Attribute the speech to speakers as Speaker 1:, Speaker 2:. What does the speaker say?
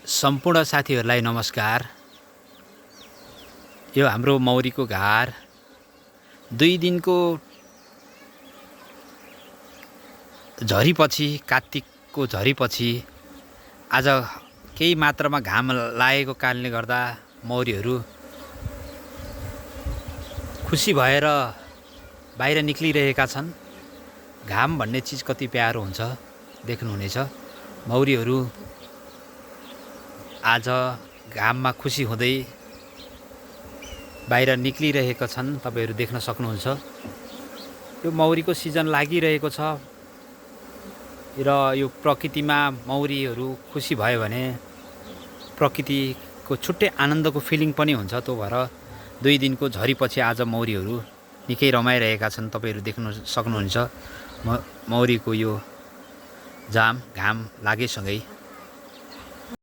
Speaker 1: सम्पूर्ण साथीहरूलाई नमस्कार। यो हाम्रो मौरीको घार 2 दिनको झरीपछि, कार्तिकको झरीपछि आज केही मात्रामा घाम लागेको कारणले गर्दा मौरीहरू खुसी भएर बाहिर निक्लिरहेका छन्। घाम भन्ने चिज कति प्यारो हुन्छ देख्नुहुनेछ। मौरीहरू आज घाममा खुसी हुँदै बाहिर निक्लिरहेका छन्, तपाईहरु देख्न सक्नुहुन्छ। यो मौरीको सिजन लागिरहेको छ र यो प्रकृतिमा मौरीहरू खुसी भयो भने प्रकृतिको छुट्टै आनन्दको फिलिङ पनि हुन्छ। त्यो भएर 2 दिनको झरीपछि आज मौरीहरू निकै रमाइरहेका छन्, तपाईहरु देख्न सक्नुहुन्छ। मौरीको यो घाम लागेसँगै